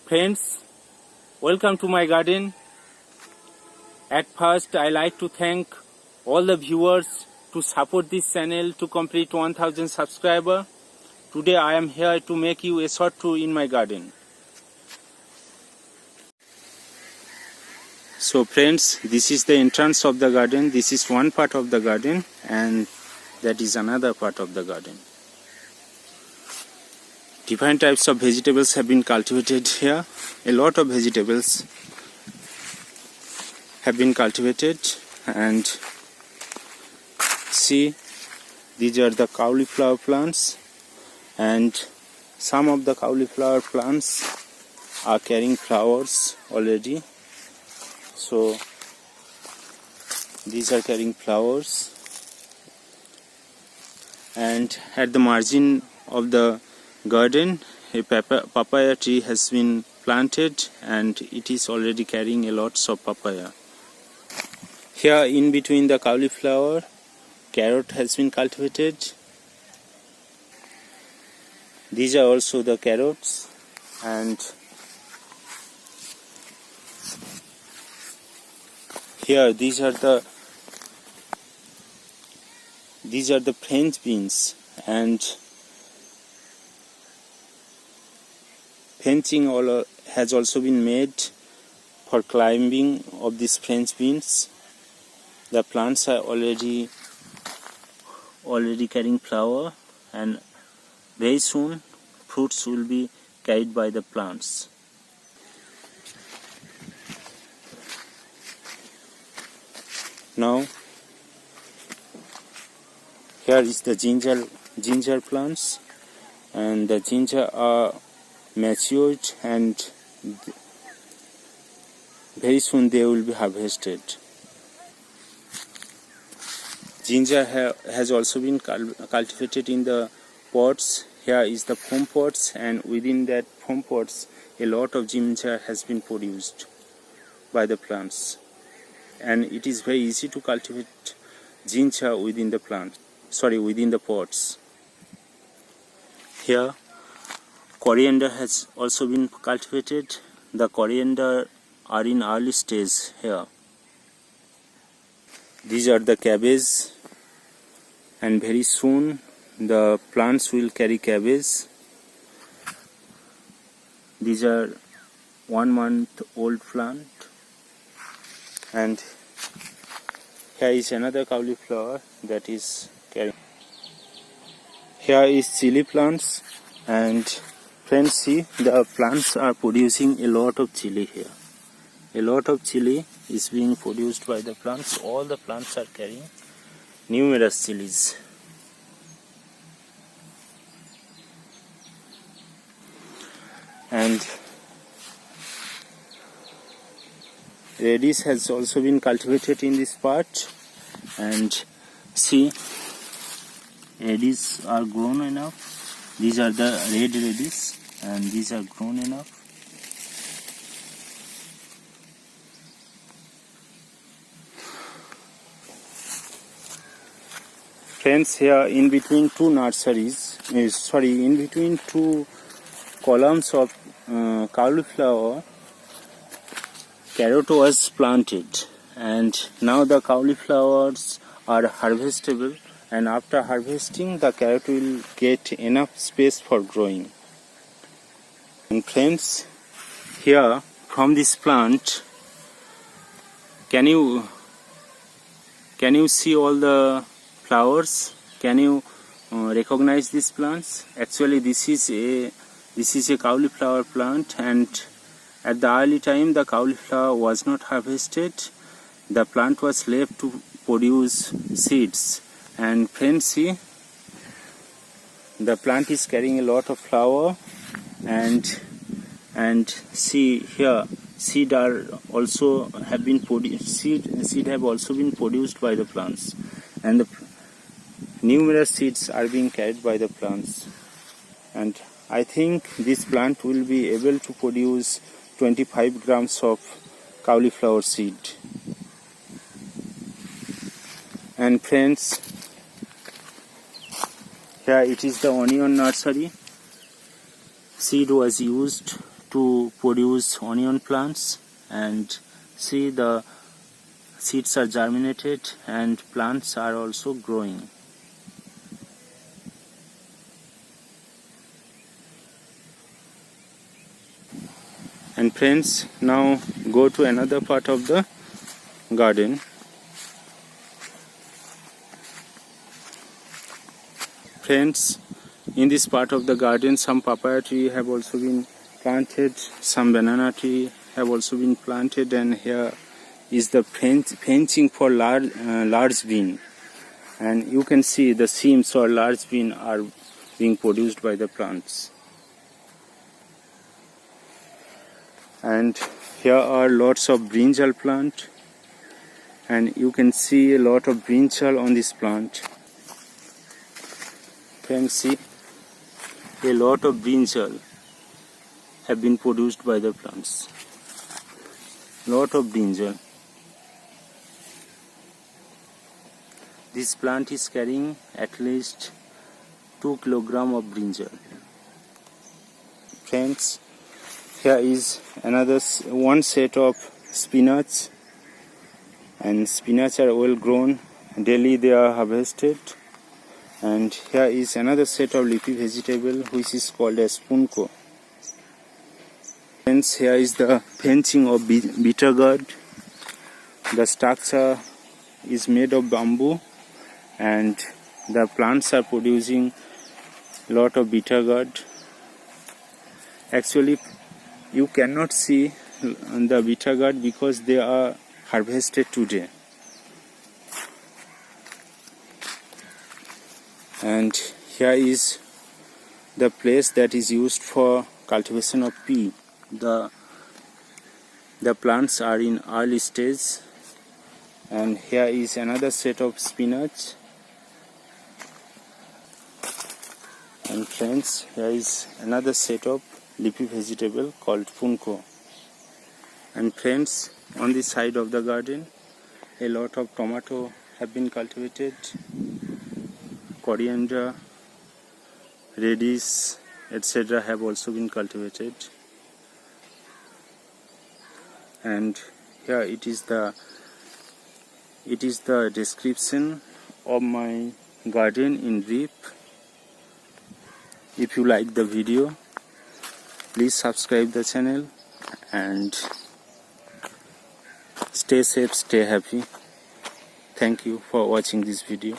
Friends, welcome to my garden. At first, I like to thank all the viewers to support this channel to complete 1000 subscribers. Today I am here to make you a short tour in my garden. So friends, this is the entrance of the garden. This is one part of the garden and that is another part of the garden. Different types of vegetables have been cultivated here. A lot of vegetables have been cultivated, and see, these are the cauliflower plants, and some of the cauliflower plants are carrying flowers already. So these are carrying flowers, and at the margin of the garden a papaya tree has been planted and it is already carrying a lots of papaya. Here in between the cauliflower, carrot has been cultivated. These are also the carrots, and here these are the French beans, and fencing has also been made for climbing of these French beans. The plants are already carrying flower, and very soon fruits will be carried by the plants. Now here is the ginger plants, and the ginger are matured and very soon they will be harvested. Ginger has also been cultivated in the pots. Here is the foam pots, and within that foam pots a lot of ginger has been produced by the plants, and it is very easy to cultivate ginger within the pots. Here coriander has also been cultivated. The coriander are in early stage here. These are the cabbage, and very soon the plants will carry cabbage. These are 1 month old plant, and here is another cauliflower that is carrying. Here is chili plants, and friends, see, the plants are producing a lot of chili here. A lot of chili is being produced by the plants. All the plants are carrying numerous chilies. And radish has also been cultivated in this part, and see, radish are grown enough. These are the red radish, and these are grown enough. Friends, here in between two columns of cauliflower, carrot was planted, and now the cauliflowers are harvestable, and after harvesting the carrot will get enough space for growing. And friends, here from this plant, can you see all the flowers? Can you recognize these plants? Actually this is a cauliflower plant, and at the early time the cauliflower was not harvested. The plant was left to produce seeds, and friends, see, the plant is carrying a lot of flower, and see here, seed have also been produced by the plants, and the numerous seeds are being carried by the plants. And I think this plant will be able to produce 25 grams of cauliflower seed. And friends, here it is the onion nursery. Seed was used to produce onion plants, and see the seeds are germinated and plants are also growing. And friends, now go to another part of the garden. Friends, in this part of the garden, some papaya tree have also been planted, some banana tree have also been planted, and here is the fencing for large bean. And you can see the seams or large bean are being produced by the plants. And here are lots of brinjal plant, and you can see a lot of brinjal on this plant. Friends, see, a lot of brinjal have been produced by the plants. Lot of brinjal. This plant is carrying at least 2 kilograms of brinjal. Friends, here is another one set of spinach, and spinach are well grown. Daily they are harvested. And here is another set of leafy vegetable which is called as punko. Friends, here is the fencing of bitter gourd. The structure is made of bamboo, and the plants are producing lot of bitter gourd. Actually, you cannot see the bitter gourd because they are harvested today. And here is the place that is used for cultivation of pea. The plants are in early stage. And here is another set of spinach. And friends, here is another set of leafy vegetable called punko. And friends, on this side of the garden, a lot of tomato have been cultivated. Coriander, radish, etc. have also been cultivated. And here it is the description of my garden in brief. If you like the video, please subscribe the channel and stay safe, stay happy. Thank you for watching this video.